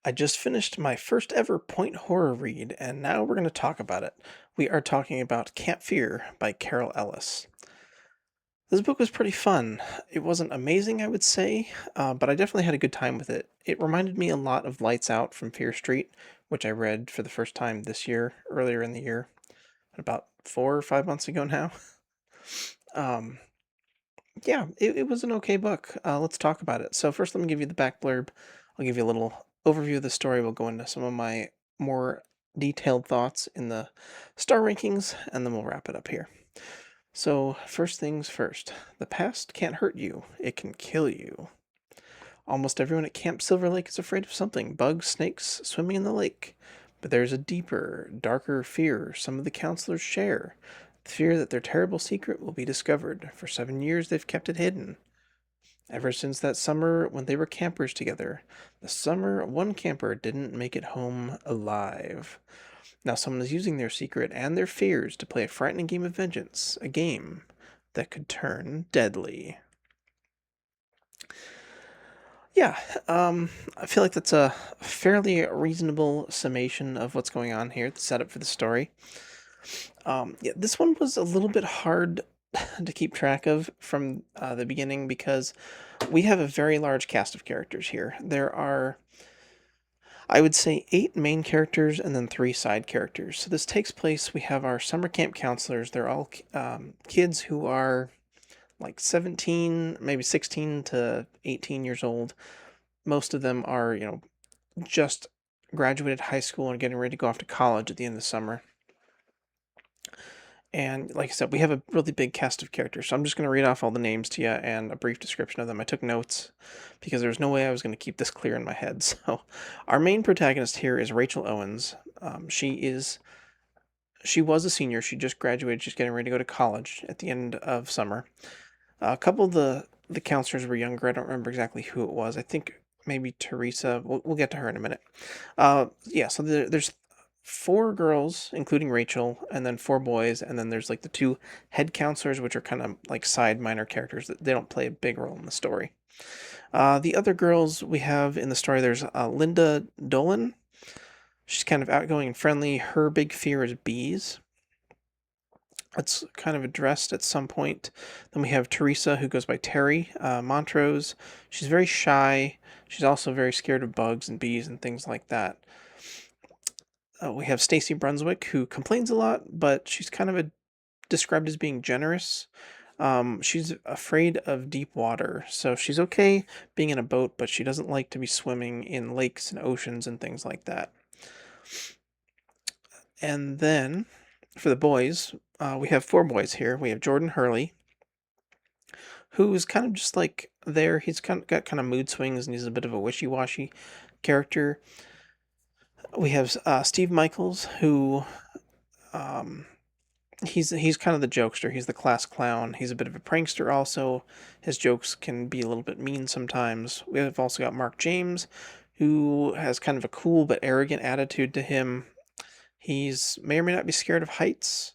I just finished my first ever point horror read, and now we're going to talk about it. We are talking about Camp Fear by Carol Ellis. This book was pretty fun. It wasn't amazing, I would say, but I definitely had a good time with it. It reminded me a lot of Lights Out from Fear Street, which I read for the first time this year, earlier in the year, about 4 or 5 months ago now. Um, yeah, it was an okay book. Let's talk about it. So, first, let me give you the back blurb. I'll give you a little overview of the story. We'll go into some of my more detailed thoughts in the star rankings, and then we'll wrap it up here. So, first things first, the past can't hurt you, it can kill you. Almost everyone at Camp Silver Lake is afraid of something bugs, snakes, swimming in the lake. But there's a deeper, darker fear some of the counselors share, the fear that their terrible secret will be discovered. For 7 years, they've kept it hidden. Ever since that summer when they were campers together, the summer one camper didn't make it home alive. Now someone is using their secret and their fears to play a frightening game of vengeance, a game that could turn deadly. Yeah, I feel like that's a fairly reasonable summation of what's going on here, the setup for the story. Yeah, this one was a little bit hard to keep track of from the beginning because we have a very large cast of characters here. There are, I would say, 8 main characters and then 3 side characters. So this takes place, we have our summer camp counselors. They're all kids who are like 17, maybe 16 to 18 years old. Most of them are, just graduated high school and getting ready to go off to college at the end of the summer. And like I said, we have a really big cast of characters. So I'm just going to read off all the names to you and a brief description of them. I took notes because there's no way I was going to keep this clear in my head. So our main protagonist here is Rachel Owens. She was a senior. She just graduated. She's getting ready to go to college at the end of summer. A couple of the counselors were younger. I don't remember exactly who it was. I think maybe Teresa. We'll get to her in a minute. Yeah. So there's 4 girls, including Rachel, and then 4 boys, and then there's like the 2 head counselors, which are kind of like side minor characters that they don't play a big role in the story. The other girls we have in the story, there's Linda Dolan. She's kind of outgoing and friendly. Her big fear is bees. It's kind of addressed at some point. Then we have Teresa, who goes by Terry Montrose. She's very shy. She's also very scared of bugs and bees and things like that. We have Stacy Brunswick, who complains a lot, but she's kind of described as being generous. She's afraid of deep water, so she's okay being in a boat, but she doesn't like to be swimming in lakes and oceans and things like that. And then for the boys, we have 4 boys here. We have Jordan Hurley, who's kind of just like there. He's got kind of mood swings and he's a bit of a wishy-washy character. We have Steve Michaels, who um, he's kind of the jokester. He's the class clown. He's a bit of a prankster also. His jokes can be a little bit mean sometimes. We have also got Mark James, who has kind of a cool but arrogant attitude to him. He's may or may not be scared of heights.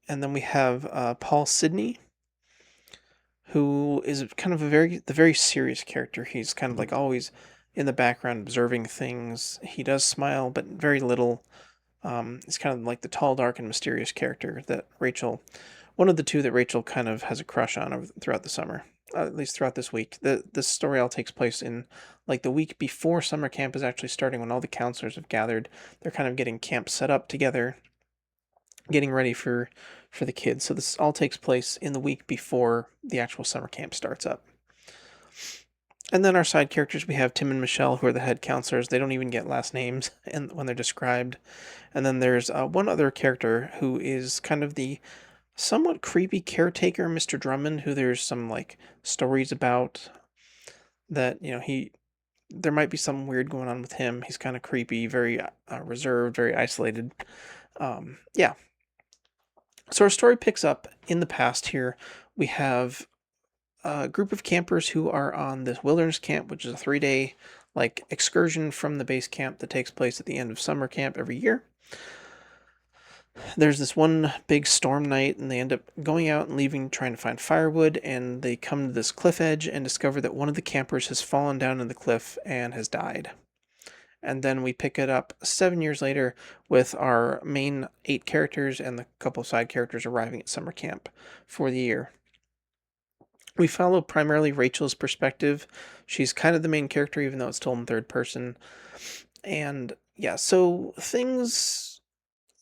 And then we have Paul Sidney, who is kind of the very serious character. He's kind of like always in the background observing things. He does smile, but very little. He's kind of like the tall, dark, and mysterious character that one of the 2 that Rachel kind of has a crush on throughout the summer, at least throughout this week. This story all takes place in like the week before summer camp is actually starting, when all the counselors have gathered. They're kind of getting camp set up together, getting ready for the kids. So this all takes place in the week before the actual summer camp starts up. And then our side characters, we have Tim and Michelle, who are the head counselors. They don't even get last names and when they're described. And then there's one other character who is kind of the somewhat creepy caretaker, Mr. Drummond, who there's some like stories about that, there might be something weird going on with him. He's kind of creepy, very reserved, very isolated. Yeah. So our story picks up in the past here. We have a group of campers who are on this wilderness camp, which is a 3-day like excursion from the base camp that takes place at the end of summer camp every year. There's this one big storm night, and they end up going out and leaving, trying to find firewood, and they come to this cliff edge and discover that one of the campers has fallen down in the cliff and has died. And then we pick it up 7 years later with our main 8 characters and the couple side characters arriving at summer camp for the year. We follow primarily Rachel's perspective. She's kind of the main character, even though it's told in third person. And yeah, so things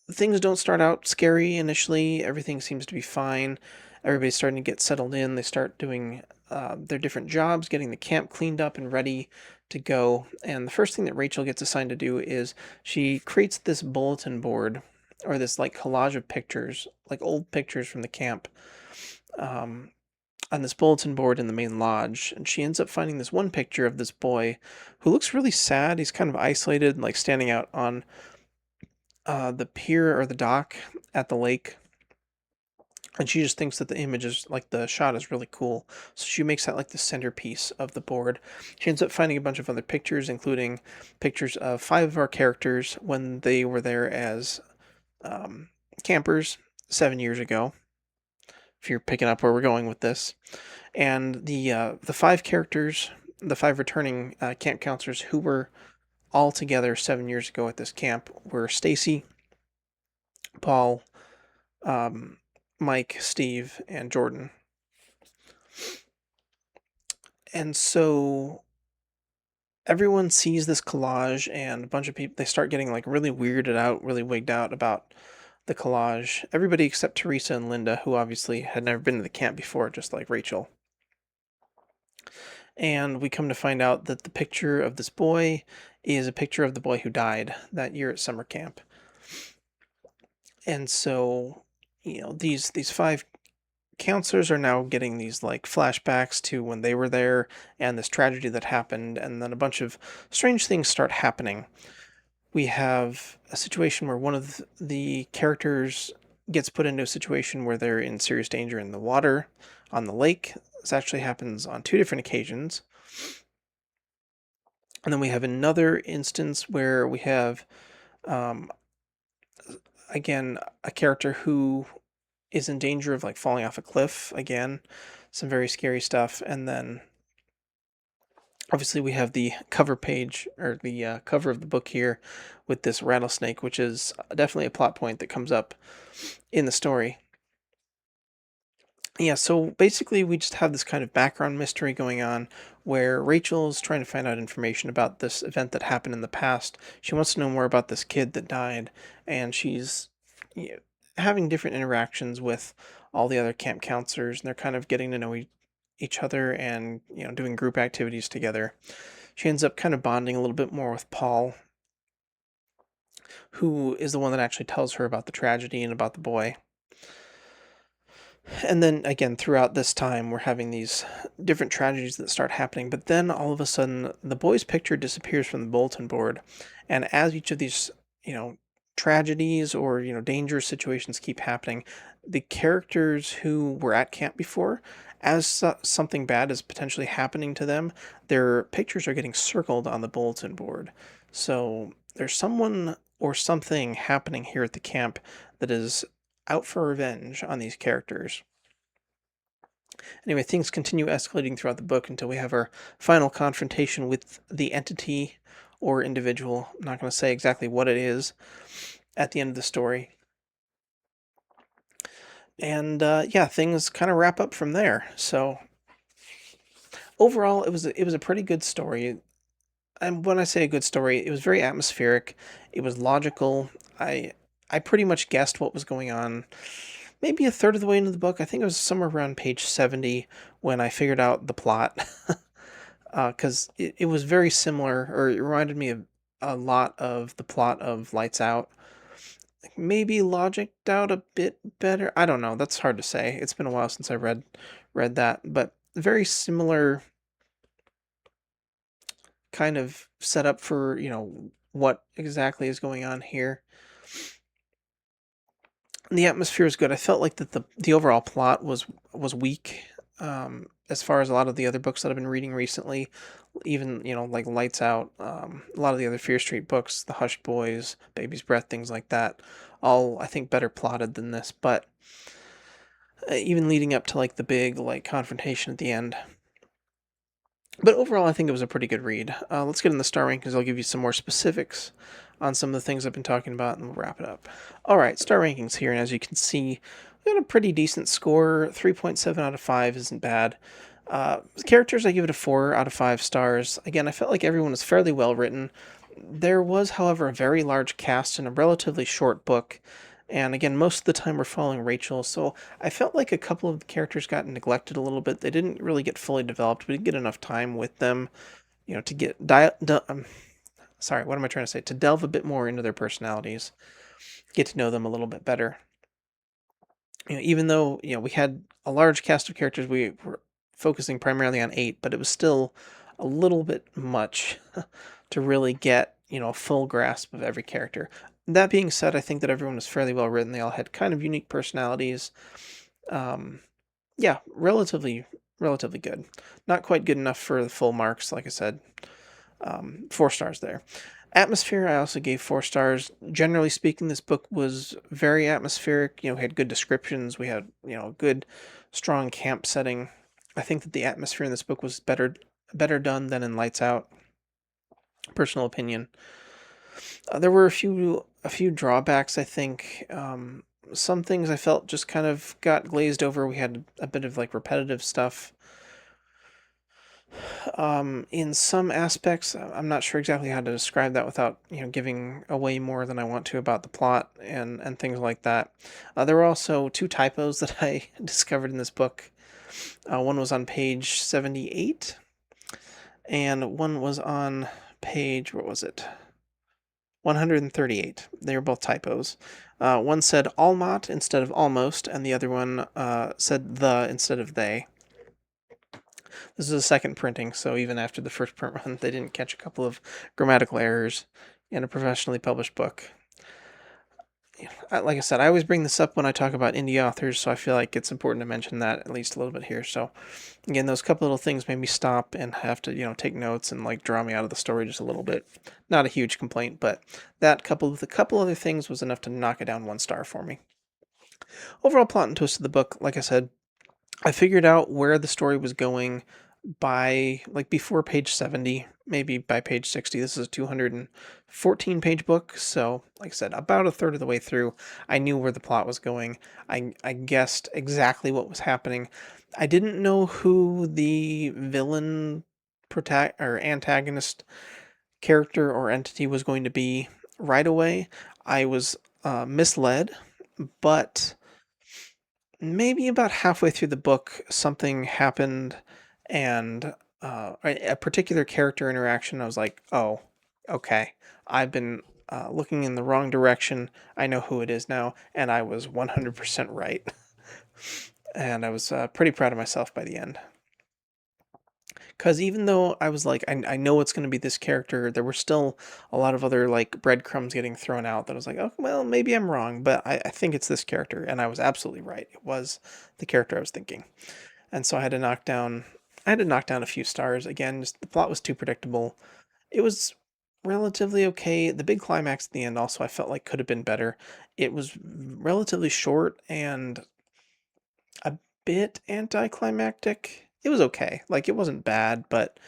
don't start out scary initially. Everything seems to be fine. Everybody's starting to get settled in. They start doing their different jobs, getting the camp cleaned up and ready to go. And the first thing that Rachel gets assigned to do is she creates this bulletin board, or this like collage of pictures, like old pictures from the camp, um, on this bulletin board in the main lodge. And she ends up finding this one picture of this boy who looks really sad. He's kind of isolated, like standing out on the pier or the dock at the lake. And she just thinks that the image is like the shot is really cool. So she makes that like the centerpiece of the board. She ends up finding a bunch of other pictures, including pictures of 5 of our characters when they were there as um, campers 7 years ago. If you're picking up where we're going with this, and the 5 characters, the 5 returning camp counselors who were all together 7 years ago at this camp were Stacy, Paul, um, Mike, Steve, and Jordan. And so everyone sees this collage, and a bunch of people, they start getting like really weirded out, really wigged out about the collage. Everybody except Teresa and Linda, who obviously had never been to the camp before, just like Rachel. And we come to find out that the picture of this boy is a picture of the boy who died that year at summer camp. And so, these 5 counselors are now getting these like flashbacks to when they were there and this tragedy that happened, and then a bunch of strange things start happening. We have a situation where one of the characters gets put into a situation where they're in serious danger in the water on the lake. This actually happens on 2 different occasions. And then we have another instance where we have, um, again, a character who is in danger of like falling off a cliff again. Some very scary stuff. And then obviously we have the cover page, or the cover of the book here, with this rattlesnake, which is definitely a plot point that comes up in the story. Yeah, so basically we just have this kind of background mystery going on where Rachel's trying to find out information about this event that happened in the past. She wants to know more about this kid that died, and she's, you know, having different interactions with all the other camp counselors, and they're kind of getting to know each other, and doing group activities together. She ends up kind of bonding a little bit more with Paul, who is the one that actually tells her about the tragedy and about the boy. And then again, throughout this time, we're having these different tragedies that start happening. But then all of a sudden, the boy's picture disappears from the bulletin board. And as each of these, you know, tragedies or, dangerous situations keep happening, the characters who were at camp before, as something bad is potentially happening to them, their pictures are getting circled on the bulletin board. So there's someone or something happening here at the camp that is out for revenge on these characters. Anyway, things continue escalating throughout the book until we have our final confrontation with the entity or individual. I'm not going to say exactly what it is at the end of the story. And yeah, things kind of wrap up from there. So overall, it was a pretty good story. And when I say a good story, it was very atmospheric. It was logical. I pretty much guessed what was going on maybe a third of the way into the book. I think it was somewhere around page 70 when I figured out the plot. Because it was very similar, or it reminded me of a lot of the plot of Lights Out. Maybe logicked out a bit better. I don't know. That's hard to say. It's been a while since I read that, but very similar kind of setup for what exactly is going on here. The atmosphere is good. I felt like that the overall plot was weak, as far as a lot of the other books that I've been reading recently. Even like Lights Out, a lot of the other Fear Street books, The Hushed Boys, Baby's Breath, things like that, all I think better plotted than this. But even leading up to like the big like confrontation at the end, But overall, I think it was a pretty good read. Let's get in the star rankings. I'll give you some more specifics on some of the things I've been talking about, and we'll wrap it up. All right, star rankings here, and as you can see, we got a pretty decent score. 3.7 out of 5 isn't bad. Characters, I give it a 4 out of 5 stars. Again, I felt like everyone was fairly well written. There was, however, a very large cast in a relatively short book. And again, most of the time we're following Rachel, so I felt like a couple of the characters got neglected a little bit. They didn't really get fully developed. We didn't get enough time with them, to get sorry, what am I trying to say? To delve a bit more into their personalities, get to know them a little bit better. Even though we had a large cast of characters, we were focusing primarily on 8, but it was still a little bit much to really get a full grasp of every character. That being said, I think that everyone was fairly well written. They all had kind of unique personalities. Um, yeah, relatively good. Not quite good enough for the full marks, like I said. 4 stars there. Atmosphere, I also gave 4 stars. Generally speaking, this book was very atmospheric. We had good descriptions. We had, good, strong camp setting. I think that the atmosphere in this book was better done than in Lights Out. Personal opinion. There were a few drawbacks, I think. Some things I felt just kind of got glazed over. We had a bit of like repetitive stuff. In some aspects, I'm not sure exactly how to describe that without giving away more than I want to about the plot and things like that. There were also 2 typos that I discovered in this book. One was on page 78, and one was on page, what was it? 138. They were both typos. One said almot instead of almost, and the other one said the instead of they. This is a second printing, so even after the first print run, they didn't catch a couple of grammatical errors in a professionally published book. Like I said, I always bring this up when I talk about indie authors, so I feel like it's important to mention that at least a little bit here. So, again, those couple little things made me stop and have to, take notes and like draw me out of the story just a little bit. Not a huge complaint, but that coupled with a couple other things was enough to knock it down 1 star for me. Overall plot and twist of the book, like I said, I figured out where the story was going by like before page 70, maybe by page 60. This is a 214 page book, so like I said, about a third of the way through, I knew where the plot was going. I guessed exactly what was happening. I didn't know who the villain or antagonist character or entity was going to be right away. I was misled, but maybe about halfway through the book, something happened, and a particular character interaction. I was like, "Oh, okay. I've been looking in the wrong direction. I know who it is now," and I was 100% right. And I was pretty proud of myself by the end. Because even though I was like, I know it's going to be this character, there were still a lot of other like breadcrumbs getting thrown out that I was like, oh, well, maybe I'm wrong, but I think it's this character. And I was absolutely right. It was the character I was thinking. And so I had to knock down a few stars. Again, just the plot was too predictable. It was relatively okay. The big climax at the end also I felt like could have been better. It was relatively short and a bit anticlimactic. It was okay. Like it wasn't bad, but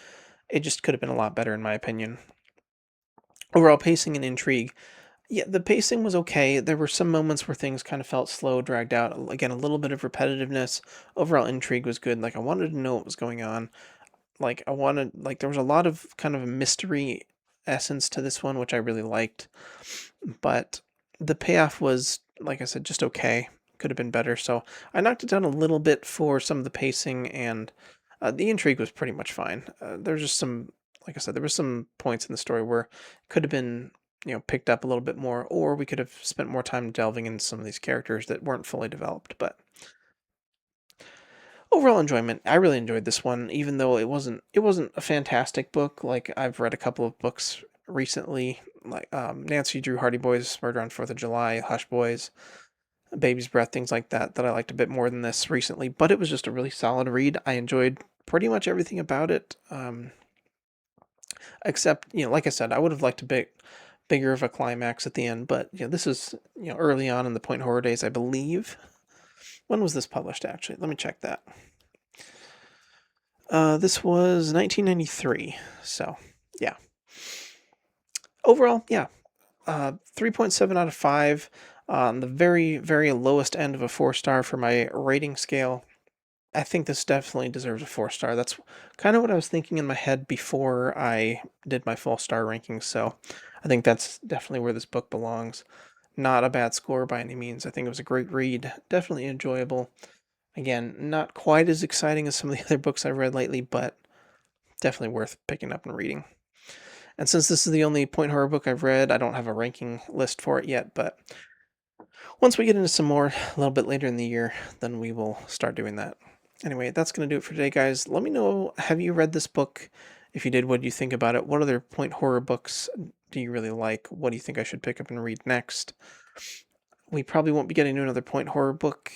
it just could have been a lot better in my opinion. Overall pacing and intrigue. Yeah, the pacing was okay. There were some moments where things kind of felt slow, dragged out. Again, a little bit of repetitiveness. Overall intrigue was good. Like I wanted to know what was going on. Like there was a lot of kind of a mystery essence to this one, which I really liked. But the payoff was, like I said, just okay. Could have been better. So I knocked it down a little bit for some of the pacing, and the intrigue was pretty much fine. There's just some, like I said, there were some points in the story where it could have been, picked up a little bit more, or we could have spent more time delving into some of these characters that weren't fully developed. But overall enjoyment, I really enjoyed this one, even though it wasn't a fantastic book. Like I've read a couple of books recently, like Nancy Drew Hardy Boys, Murder on Fourth of July, Hush Boys, Baby's Breath, things like that, that I liked a bit more than this recently. But it was just a really solid read. I enjoyed pretty much everything about it, except like I said, I would have liked a bit bigger of a climax at the end. But this is early on in the Point Horror days, I believe. When was this published? Actually, let me check that. This was 1993, so yeah. Overall, yeah, 3.7 out of 5 on the very, very lowest end of a 4 star for my rating scale. I think this definitely deserves a 4 star. That's kind of what I was thinking in my head before I did my full star rankings, so I think that's definitely where this book belongs. Not a bad score by any means. I think it was a great read, definitely enjoyable. Again, not quite as exciting as some of the other books I've read lately, but definitely worth picking up and reading. And since this is the only point horror book I've read, I don't have a ranking list for it yet, but once we get into some more a little bit later in the year, then we will start doing that. Anyway, that's going to do it for today, guys. Let me know, have you read this book? If you did, what do you think about it? What other point horror books do you really like? What do you think I should pick up and read next? We probably won't be getting to another point horror book.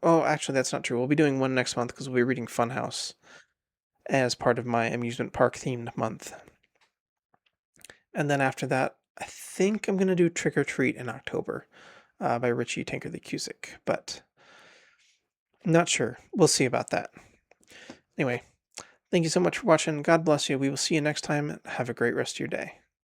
Oh, actually, that's not true. We'll be doing one next month because we'll be reading Funhouse as part of my amusement park themed month. And then after that, I think I'm going to do Trick or Treat in October by Richie Tinker the Cusick, but not sure. We'll see about that. Anyway, thank you so much for watching. God bless you. We will see you next time. Have a great rest of your day.